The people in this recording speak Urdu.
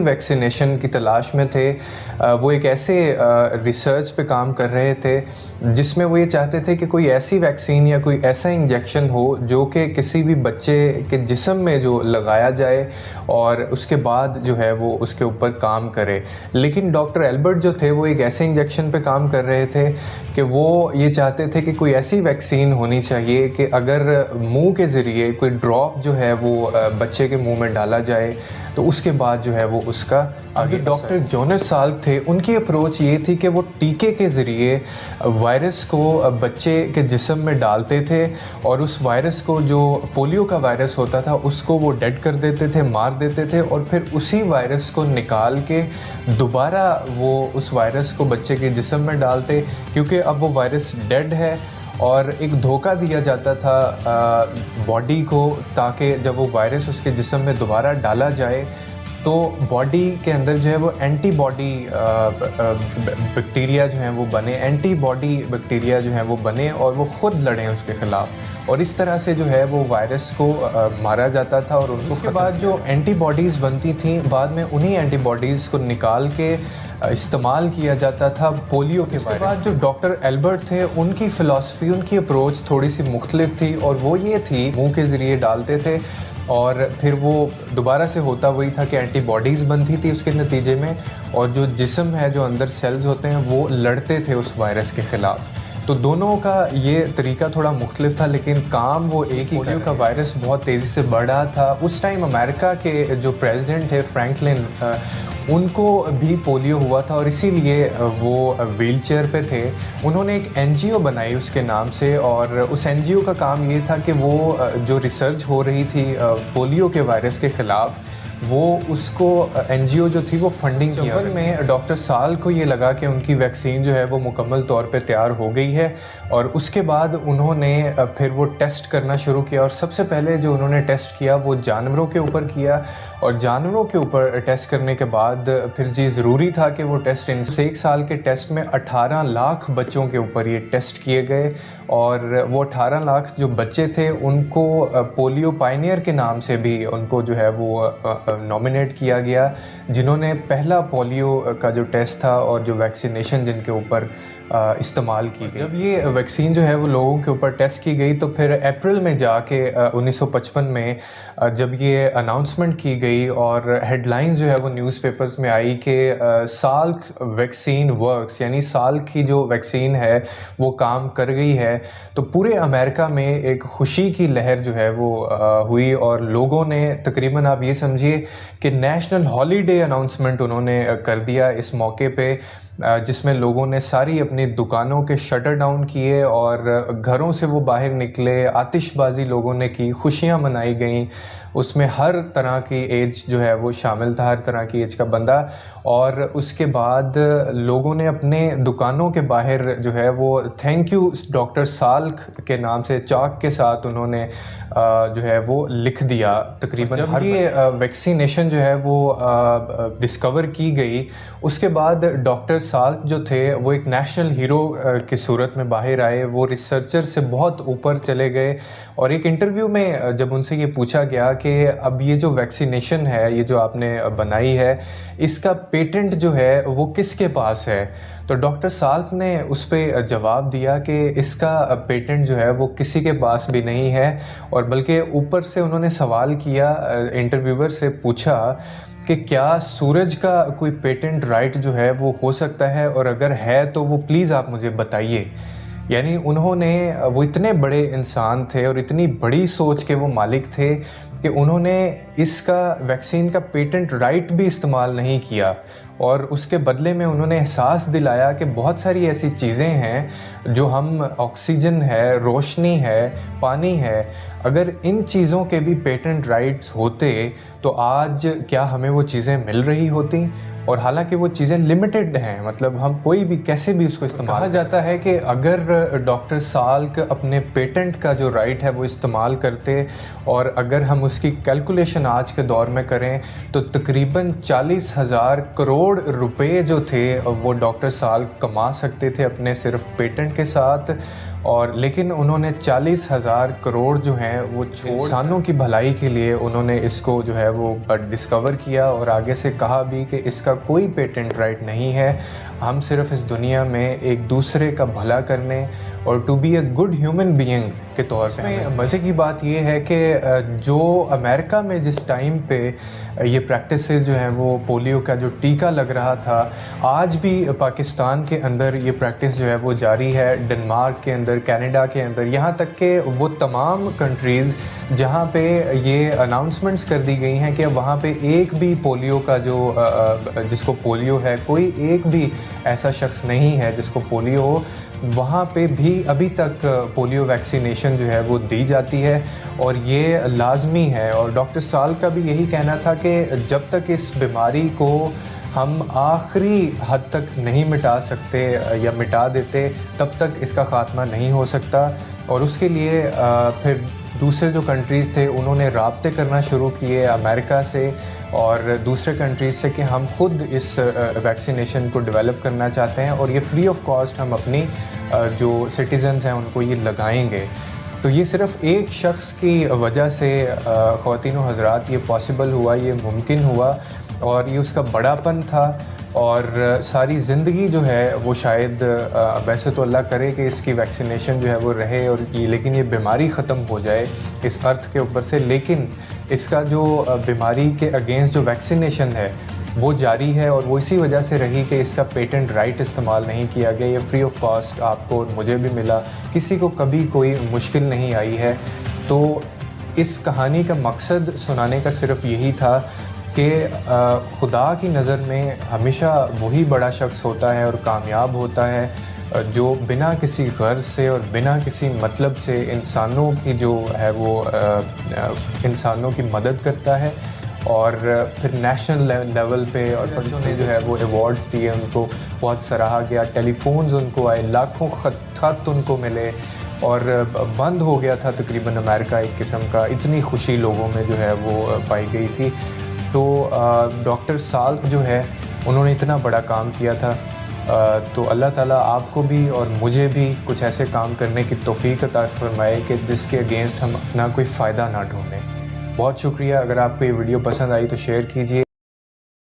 ویکسینیشن کی تلاش میں تھے. وہ ایک ایسے ریسرچ پہ کام کر رہے تھے جس میں وہ یہ چاہتے تھے کہ کوئی ایسی ویکسین یا کوئی ایسا انجیکشن ہو جو کہ کسی بھی بچے کے جسم میں جو لگایا جائے اور اس کے بعد جو ہے وہ اس کے اوپر کام کرے. لیکن ڈاکٹر ایلبرٹ جو تھے وہ ایک ایسے انجیکشن پہ کام کر رہے تھے کہ وہ یہ چاہتے تھے کہ کوئی ایسی ویکسین ہونی چاہیے کہ اگر منہ کے ذریعے کوئی ڈراپ جو ہے وہ بچے کے منہ میں ڈالا جائے تو اس کے بعد جو ہے وہ اس کا آگے. ڈاکٹر جونس سالک تھے، ان کی اپروچ یہ تھی کہ وہ ٹیکے کے ذریعے وائرس کو بچے کے جسم میں ڈالتے تھے اور اس وائرس کو، جو پولیو کا وائرس ہوتا تھا، اس کو وہ ڈیڈ کر دیتے تھے، مار دیتے تھے، اور پھر اسی وائرس کو نکال کے دوبارہ وہ اس وائرس کو بچے کے جسم میں ڈالتے، کیونکہ اب وہ وائرس ڈیڈ ہے. اور ایک دھوکہ دیا جاتا تھا باڈی کو تاکہ جب وہ وائرس اس کے جسم میں دوبارہ ڈالا جائے تو باڈی کے اندر جو ہے وہ اینٹی باڈی بیکٹیریا جو ہیں وہ بنے، اینٹی باڈی بیکٹیریا جو ہیں وہ بنے اور وہ خود لڑیں اس کے خلاف، اور اس طرح سے جو ہے وہ وائرس کو مارا جاتا تھا. اور اس کے بعد جو اینٹی باڈیز بنتی تھیں، بعد میں انہی اینٹی باڈیز کو نکال کے استعمال کیا جاتا تھا پولیو کے وائرس. اس کے بعد جو ڈاکٹر ایلبرٹ تھے، ان کی فلسفی، ان کی اپروچ تھوڑی سی مختلف تھی، اور وہ یہ تھی منہ کے ذریعے ڈالتے تھے اور پھر وہ دوبارہ سے ہوتا وہی تھا کہ اینٹی باڈیز بنتی تھی اس کے نتیجے میں، اور جو جسم ہے، جو اندر سیلز ہوتے ہیں، وہ لڑتے تھے اس وائرس کے خلاف. تو دونوں کا یہ طریقہ تھوڑا مختلف تھا لیکن کام وہ ایک ہی. پولیو کا وائرس بہت تیزی سے بڑھ رہا تھا. اس ٹائم امریکہ کے جو پریزیڈنٹ تھے فرینکلن، ان کو بھی پولیو ہوا تھا اور اسی لیے وہ ویل چیئر پہ تھے. انہوں نے ایک این جی او بنائی اس کے نام سے، اور اس این جی او کا کام یہ تھا کہ وہ جو ریسرچ ہو رہی تھی پولیو کے وائرس کے خلاف، وہ اس کو این جی او جو تھی وہ فنڈنگ کیا. اول میں ڈاکٹر سال کو یہ لگا کہ ان کی ویکسین جو ہے وہ مکمل طور پہ تیار ہو گئی ہے، اور اس کے بعد انہوں نے پھر وہ ٹیسٹ کرنا شروع کیا. اور سب سے پہلے جو انہوں نے ٹیسٹ کیا وہ جانوروں کے اوپر کیا، اور جانوروں کے اوپر ٹیسٹ کرنے کے بعد پھر ضروری تھا کہ وہ ٹیسٹ ایک سال کے ٹیسٹ میں 18 لاکھ بچوں کے اوپر یہ ٹیسٹ کیے گئے، اور وہ 18 لاکھ جو بچے تھے ان کو پولیو پائنیئر کے نام سے بھی ان کو جو ہے وہ نامینیٹ کیا گیا، جنہوں نے پہلا پولیو کا جو ٹیسٹ تھا اور جو ویکسینیشن جن کے اوپر استعمال کی گئی. جب یہ ویکسین جو ہے وہ لوگوں کے اوپر ٹیسٹ کی گئی تو پھر اپریل میں جا کے 1955 میں جب یہ اناؤنسمنٹ کی گئی اور ہیڈ لائنز جو ہے وہ نیوز پیپرز میں آئی کہ سالک ویکسین ورکس، یعنی سالک کی جو ویکسین ہے وہ کام کر گئی ہے، تو پورے امریکہ میں ایک خوشی کی لہر جو ہے وہ ہوئی، اور لوگوں نے تقریباً آپ یہ سمجھیے کہ نیشنل ہالیڈے اناؤنسمنٹ انہوں نے کر دیا اس موقع پہ، جس میں لوگوں نے ساری اپنی دکانوں کے شٹر ڈاؤن کیے اور گھروں سے وہ باہر نکلے، آتش بازی لوگوں نے کی، خوشیاں منائی گئیں. اس میں ہر طرح کی ایج جو ہے وہ شامل تھا، ہر طرح کی ایج کا بندہ. اور اس کے بعد لوگوں نے اپنے دکانوں کے باہر جو ہے وہ تھینک یو ڈاکٹر سالک کے نام سے چاک کے ساتھ انہوں نے جو ہے وہ لکھ دیا. تقریباً جب یہ ویکسینیشن جو ہے وہ ڈسکور کی گئی، اس کے بعد ڈاکٹر سالک جو تھے وہ ایک نیشنل ہیرو کی صورت میں باہر آئے. وہ ریسرچر سے بہت اوپر چلے گئے، اور ایک انٹرویو میں جب ان سے یہ پوچھا گیا کہ اب یہ جو ویکسینیشن ہے، یہ جو آپ نے بنائی ہے، اس کا پیٹنٹ جو ہے وہ کس کے پاس ہے، تو ڈاکٹر سالک نے اس پہ جواب دیا کہ اس کا پیٹنٹ جو ہے وہ کسی کے پاس بھی نہیں ہے. اور بلکہ اوپر سے انہوں نے سوال کیا، انٹرویور سے پوچھا کہ کیا سورج کا کوئی پیٹنٹ رائٹ جو ہے وہ ہو سکتا ہے، اور اگر ہے تو وہ پلیز آپ مجھے بتائیے. یعنی انہوں نے، وہ اتنے بڑے انسان تھے اور اتنی بڑی سوچ کے وہ مالک تھے کہ انہوں نے اس کا ویکسین کا پیٹنٹ رائٹ بھی استعمال نہیں کیا، اور اس کے بدلے میں انہوں نے احساس دلایا کہ بہت ساری ایسی چیزیں ہیں جو ہم، آکسیجن ہے، روشنی ہے، پانی ہے، اگر ان چیزوں کے بھی پیٹنٹ رائٹس ہوتے تو آج کیا ہمیں وہ چیزیں مل رہی ہوتی. اور حالانکہ وہ چیزیں لمیٹڈ ہیں، مطلب ہم کوئی بھی کیسے بھی اس کو استعمال. کہا جاتا ہے کہ اگر ڈاکٹر سالک اپنے پیٹنٹ کا جو رائٹ ہے وہ استعمال کرتے، اور اگر ہم اس کی کیلکولیشن آج کے دور میں کریں تو تقریباً 40,000 کروڑ روپے جو تھے وہ ڈاکٹر سالک کما سکتے تھے اپنے صرف پیٹنٹ کے ساتھ. اور لیکن انہوں نے 40,000 کروڑ جو ہیں وہ انسانوں کی بھلائی کے لیے انہوں نے اس کو جو ہے وہ ڈسکور کیا، اور آگے سے کہا بھی کہ اس کا کوئی پیٹنٹ رائٹ نہیں ہے، ہم صرف اس دنیا میں ایک دوسرے کا بھلا کرنے اور to be a good human being کے طور پہ۔ مزے کی بات یہ ہے کہ جو امریکہ میں جس ٹائم پہ یہ پریکٹسز جو ہیں وہ پولیو کا جو ٹیکہ لگ رہا تھا، آج بھی پاکستان کے اندر یہ پریکٹس جو ہے وہ جاری ہے، ڈنمارک کے اندر، کینیڈا کے اندر، یہاں تک کہ وہ تمام کنٹریز جہاں پہ یہ اناؤنسمنٹس کر دی گئی ہیں کہ وہاں پہ ایک بھی پولیو کا جو جس کو پولیو ہے، کوئی ایک بھی ایسا شخص نہیں ہے جس کو پولیو ہو، وہاں پہ بھی ابھی تک پولیو ویکسینیشن جو ہے وہ دی جاتی ہے، اور یہ لازمی ہے۔ اور ڈاکٹر سال کا بھی یہی کہنا تھا کہ جب تک اس بیماری کو ہم آخری حد تک نہیں مٹا سکتے یا مٹا دیتے، تب تک اس کا خاتمہ نہیں ہو سکتا، اور اس کے لیے پھر دوسرے جو کنٹریز تھے انہوں نے رابطے کرنا شروع کیے امریکہ سے اور دوسرے کنٹریز سے کہ ہم خود اس ویکسینیشن کو ڈیولپ کرنا چاہتے ہیں، اور یہ فری آف کاسٹ ہم اپنی جو سٹیزنز ہیں ان کو یہ لگائیں گے۔ تو یہ صرف ایک شخص کی وجہ سے خواتین و حضرات یہ پاسبل ہوا، یہ ممکن ہوا، اور یہ اس کا بڑا پن تھا، اور ساری زندگی جو ہے وہ شاید ویسے تو اللہ کرے کہ اس کی ویکسینیشن جو ہے وہ رہے، اور لیکن یہ بیماری ختم ہو جائے اس ارتھ کے اوپر سے، لیکن اس کا جو بیماری کے اگینسٹ جو ویکسینیشن ہے وہ جاری ہے، اور وہ اسی وجہ سے رہی کہ اس کا پیٹنٹ رائٹ استعمال نہیں کیا گیا۔ یہ فری آف کاسٹ آپ کو اور مجھے بھی ملا، کسی کو کبھی کوئی مشکل نہیں آئی ہے۔ تو اس کہانی کا مقصد سنانے کا صرف یہی تھا کہ خدا کی نظر میں ہمیشہ وہی بڑا شخص ہوتا ہے اور کامیاب ہوتا ہے جو بنا کسی غرض سے اور بنا کسی مطلب سے انسانوں کی جو ہے وہ انسانوں کی مدد کرتا ہے، اور پھر نیشنل لیول پہ اور بچوں نے جو ہے وہ ایوارڈز دیے، ان کو بہت سراہا گیا، ٹیلی فونز ان کو آئے، لاکھوں خط ان کو ملے، اور بند ہو گیا تھا تقریباً امریکہ ایک قسم کا، اتنی خوشی لوگوں میں جو ہے وہ پائی گئی تھی۔ تو ڈاکٹر سال جو ہے انہوں نے اتنا بڑا کام کیا تھا، تو اللہ تعالیٰ آپ کو بھی اور مجھے بھی کچھ ایسے کام کرنے کی توفیق عطا فرمائے کہ جس کے اگینسٹ ہم اپنا کوئی فائدہ نہ ڈھونڈیں۔ بہت شکریہ، اگر آپ کو یہ ویڈیو پسند آئی تو شیئر کیجیے۔